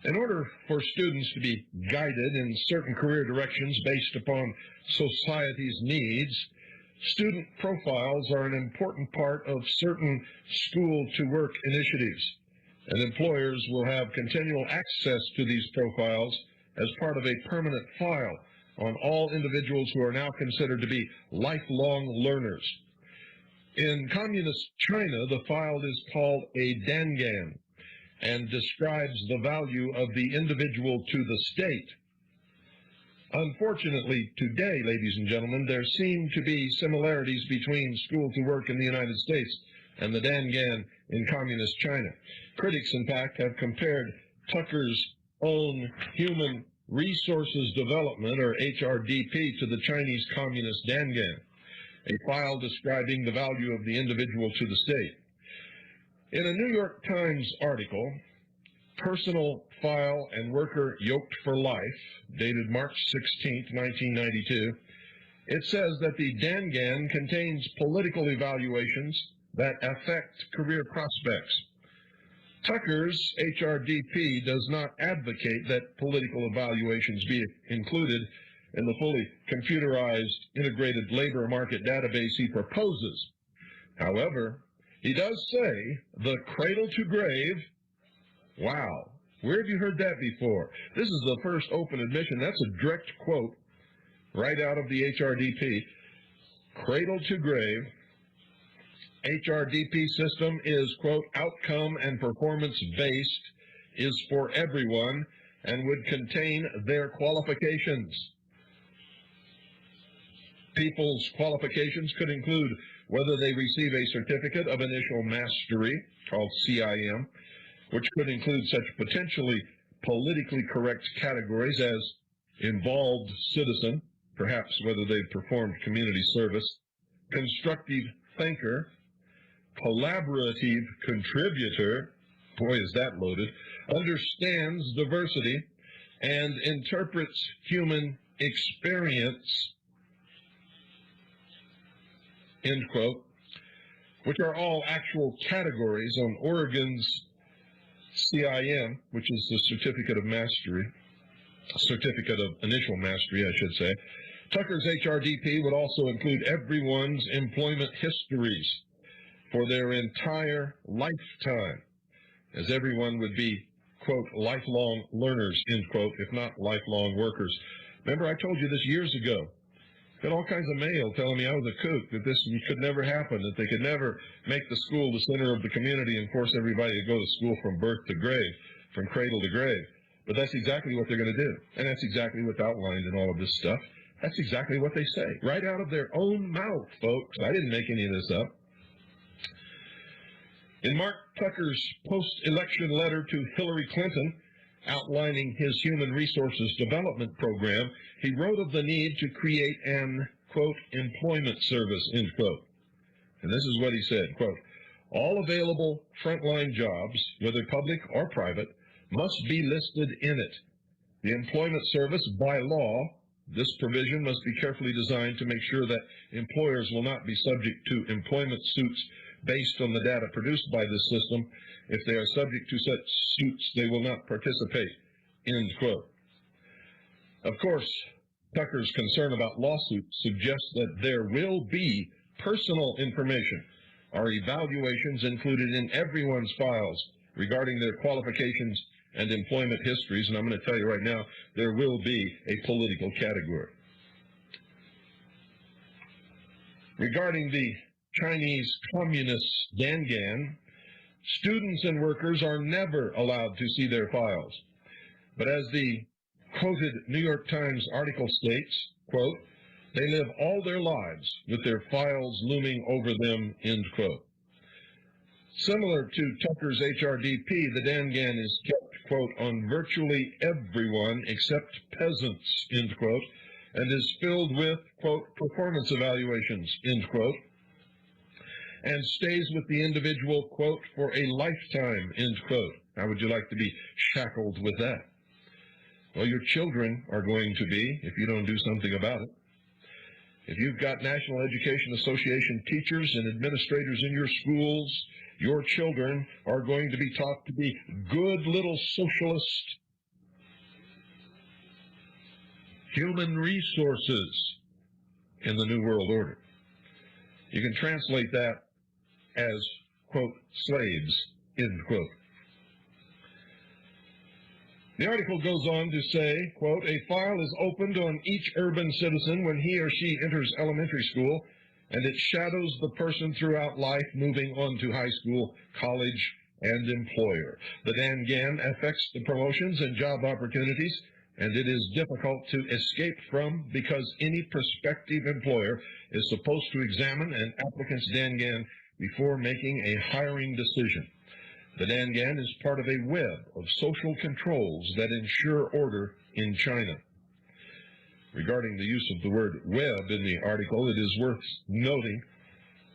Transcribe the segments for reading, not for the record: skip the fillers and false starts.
In order for students to be guided in certain career directions based upon society's needs, student profiles are an important part of certain school-to-work initiatives, and employers will have continual access to these profiles as part of a permanent file on all individuals who are now considered to be lifelong learners. In communist China, the file is called a dangan and describes the value of the individual to the state. Unfortunately, today, ladies and gentlemen, there seem to be similarities between school to work in the United States and the dangan in communist China. Critics, in fact, have compared Tucker's own Human Resources Development, or HRDP, to the Chinese Communist dangan, a file describing the value of the individual to the state. In a New York Times article, Personal File and Worker Yoked for Life, dated March 16, 1992, it says that the dangan contains political evaluations that affect career prospects. Tucker's HRDP does not advocate that political evaluations be included in the fully computerized integrated labor market database he proposes. However, he does say the cradle to grave. Wow, where have you heard that before? This is the first open admission. That's a direct quote right out of the HRDP. Cradle to grave. HRDP system is, quote, outcome and performance-based, is for everyone, and would contain their qualifications. People's qualifications could include whether they receive a certificate of initial mastery, called CIM, which could include such potentially politically correct categories as involved citizen, perhaps whether they've performed community service, constructive thinker, collaborative contributor, boy is that loaded, understands diversity, and interprets human experience, end quote, which are all actual categories on Oregon's CIM, which is the Certificate of Mastery, Certificate of Initial Mastery, I should say. Tucker's HRDP would also include everyone's employment histories for their entire lifetime, as everyone would be, quote, lifelong learners, end quote, if not lifelong workers. Remember, I told you this years ago. Got all kinds of mail telling me I was a kook, that this could never happen, that they could never make the school the center of the community and force everybody to go to school from birth to grave, from cradle to grave. But that's exactly what they're going to do. And that's exactly what's outlined in all of this stuff. That's exactly what they say, right out of their own mouth, folks. I didn't make any of this up. In Mark Tucker's post-election letter to Hillary Clinton, outlining his human resources development program, he wrote of the need to create an, quote, employment service, end quote. And this is what he said, quote, all available frontline jobs, whether public or private, must be listed in it. The employment service, by law, this provision must be carefully designed to make sure that employers will not be subject to employment suits based on the data produced by this system. If they are subject to such suits, they will not participate, end quote. Of course, Tucker's concern about lawsuits suggests that there will be personal information or evaluations included in everyone's files regarding their qualifications and employment histories, and I'm going to tell you right now, there will be a political category. Regarding the Chinese Communist dangan, students and workers are never allowed to see their files. But as the quoted New York Times article states, quote, they live all their lives with their files looming over them, end quote. Similar to Tucker's HRDP, the dangan is kept, quote, on virtually everyone except peasants, end quote, and is filled with, quote, performance evaluations, end quote, and stays with the individual, quote, for a lifetime, end quote. How would you like to be shackled with that? Well, your children are going to be, if you don't do something about it. If you've got National Education Association teachers and administrators in your schools, your children are going to be taught to be good little socialist human resources in the New World Order. You can translate that as, quote, slaves, end quote. The article goes on to say, quote, a file is opened on each urban citizen when he or she enters elementary school, and it shadows the person throughout life moving on to high school, college, and employer. The Dan-Gan affects the promotions and job opportunities, and it is difficult to escape from because any prospective employer is supposed to examine an applicant's Dan-Gan before making a hiring decision. The Dan-Gan is part of a web of social controls that ensure order in China. Regarding the use of the word web in the article, it is worth noting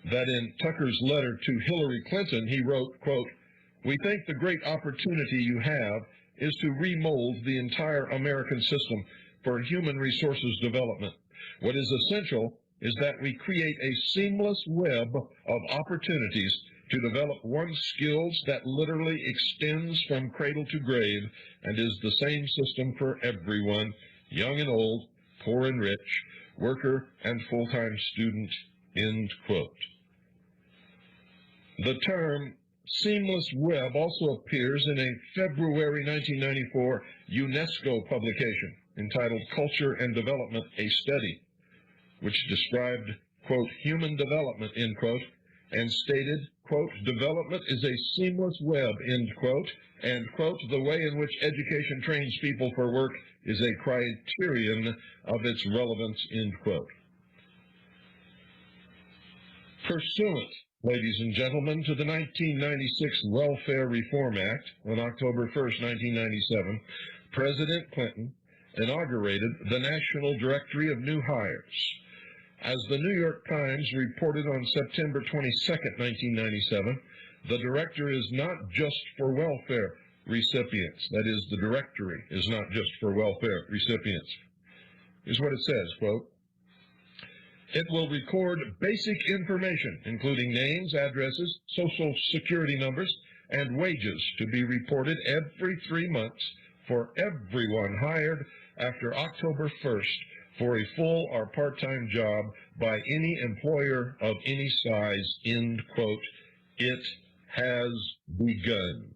that in Tucker's letter to Hillary Clinton, he wrote, quote, we think the great opportunity you have is to remold the entire American system for human resources development. What is essential is that we create a seamless web of opportunities to develop one skills that literally extends from cradle to grave and is the same system for everyone, young and old, poor and rich, worker and full-time student, end quote. The term seamless web also appears in a February 1994 UNESCO publication entitled Culture and Development, a Study, which described, quote, human development, end quote, and stated, quote, development is a seamless web, end quote, and, quote, the way in which education trains people for work is a criterion of its relevance, end quote. Pursuant, ladies and gentlemen, to the 1996 Welfare Reform Act on October 1st, 1997, President Clinton inaugurated the National Directory of New Hires. As the New York Times reported on September 22nd, 1997, the directory is not just for welfare recipients. That is, the directory is not just for welfare recipients. Here's what it says, quote, it will record basic information, including names, addresses, social security numbers, and wages to be reported every 3 months for everyone hired after October 1st for a full or part-time job by any employer of any size, end quote. It has begun.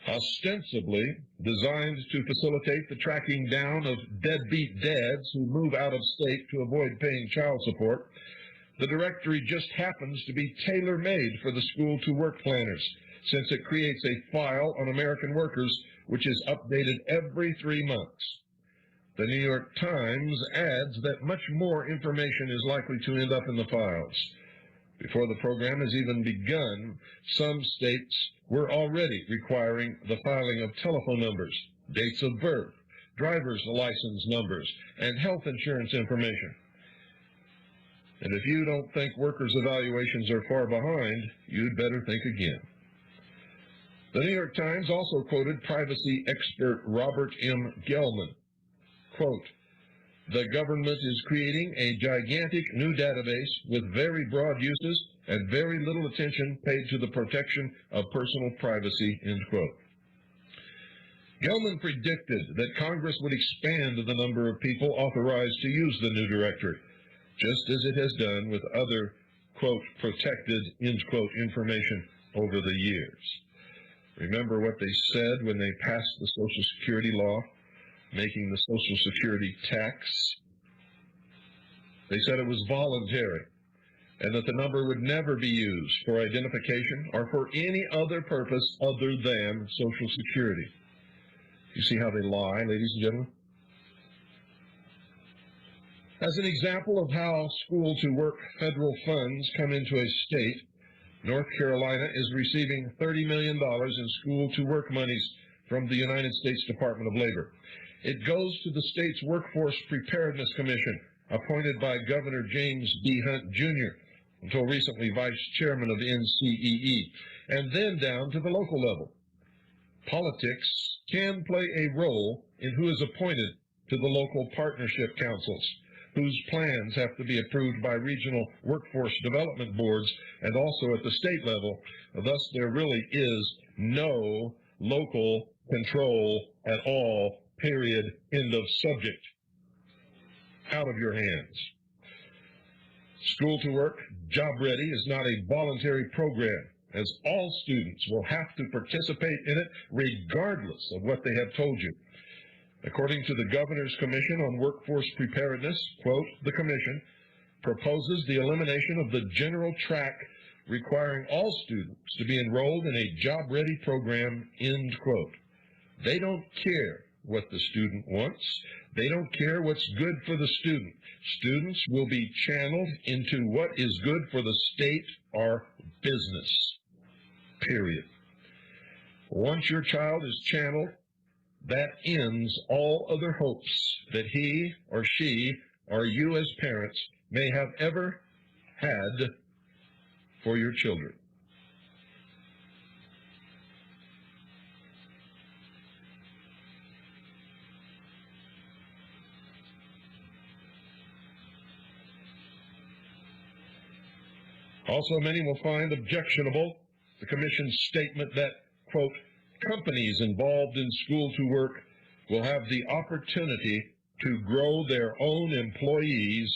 Ostensibly designed to facilitate the tracking down of deadbeat dads who move out of state to avoid paying child support, the directory just happens to be tailor-made for the school-to-work planners, since it creates a file on American workers which is updated every 3 months. The New York Times adds that much more information is likely to end up in the files. Before the program has even begun, some states were already requiring the filing of telephone numbers, dates of birth, driver's license numbers, and health insurance information. And if you don't think workers' evaluations are far behind, you'd better think again. The New York Times also quoted privacy expert Robert M. Gelman. Quote, the government is creating a gigantic new database with very broad uses and very little attention paid to the protection of personal privacy, end quote. Gelman predicted that Congress would expand the number of people authorized to use the new directory, just as it has done with other, quote, protected, end quote, information over the years. Remember what they said when they passed the Social Security law, making the Social Security tax? They said it was voluntary and that the number would never be used for identification or for any other purpose other than Social Security. You see how they lie, ladies and gentlemen? As an example of how school-to-work federal funds come into a state, North Carolina is receiving $30 million in school-to-work monies from the United States Department of Labor. It goes to the state's Workforce Preparedness Commission, appointed by Governor James B. Hunt, Jr., until recently vice chairman of NCEE, and then down to the local level. Politics can play a role in who is appointed to the local partnership councils, whose plans have to be approved by regional workforce development boards and also at the state level. Thus, there really is no local control at all, period, end of subject. Out of your hands. School to Work, Job Ready is not a voluntary program, as all students will have to participate in it regardless of what they have told you. According to the Governor's Commission on Workforce Preparedness, quote, the Commission proposes the elimination of the general track requiring all students to be enrolled in a job-ready program, end quote. They don't care what the student wants. They don't care what's good for the student. Students will be channeled into what is good for the state or business, period. Once your child is channeled, that ends all other hopes that he or she or you as parents may have ever had for your children. Also, many will find objectionable the Commission's statement that, quote, companies involved in School to Work will have the opportunity to grow their own employees,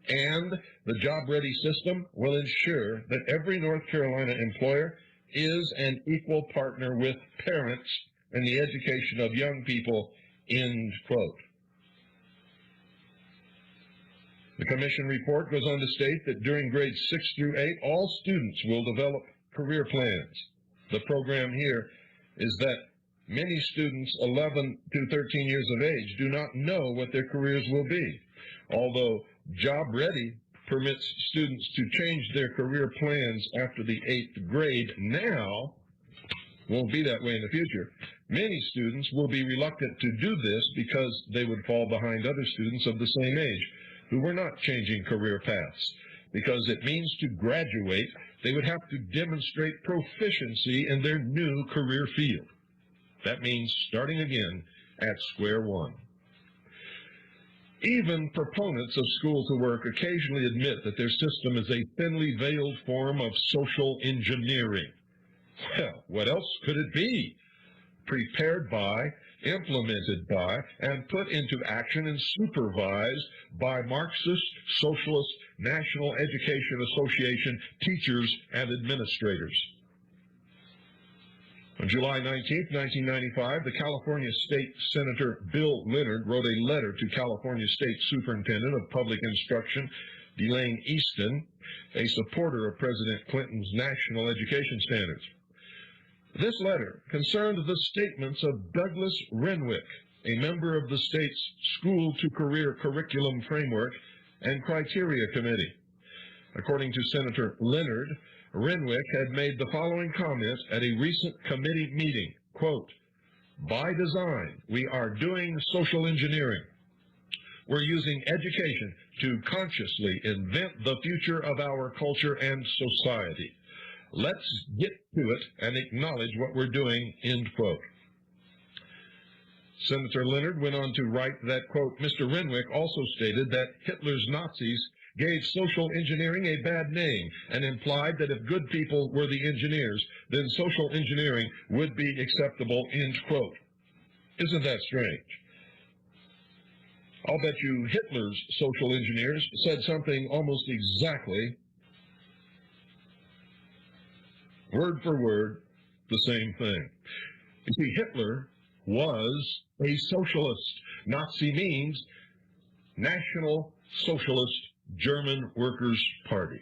and the job-ready system will ensure that every North Carolina employer is an equal partner with parents in the education of young people, end quote. The Commission report goes on to state that during grades 6 through 8, all students will develop career plans. The program here is that many students 11 to 13 years of age do not know what their careers will be. Although Job Ready permits students to change their career plans after the 8th grade now, won't be that way in the future. Many students will be reluctant to do this because they would fall behind other students of the same age who were not changing career paths. Because it means to graduate, they would have to demonstrate proficiency in their new career field. That means starting again at square one. Even proponents of School to Work occasionally admit that their system is a thinly veiled form of social engineering. Well, what else could it be? Prepared by, implemented by, and put into action and supervised by Marxist, Socialist, National Education Association teachers and administrators. On July 19, 1995, the California State Senator Bill Leonard wrote a letter to California State Superintendent of Public Instruction, Delane Easton, a supporter of President Clinton's national education standards. This letter concerned the statements of Douglas Renwick, a member of the state's School to Career Curriculum Framework and Criteria Committee. According to Senator Leonard, Renwick had made the following comments at a recent committee meeting, quote, by design, we are doing social engineering. We're using education to consciously invent the future of our culture and society. Let's get to it and acknowledge what we're doing, end quote. Senator Leonard went on to write that, quote, Mr. Renwick also stated that Hitler's Nazis gave social engineering a bad name and implied that if good people were the engineers, then social engineering would be acceptable, end quote. Isn't that strange? I'll bet you Hitler's social engineers said something almost exactly, word for word, the same thing. You see, Hitler was a socialist. Nazi means National Socialist German Workers' Party.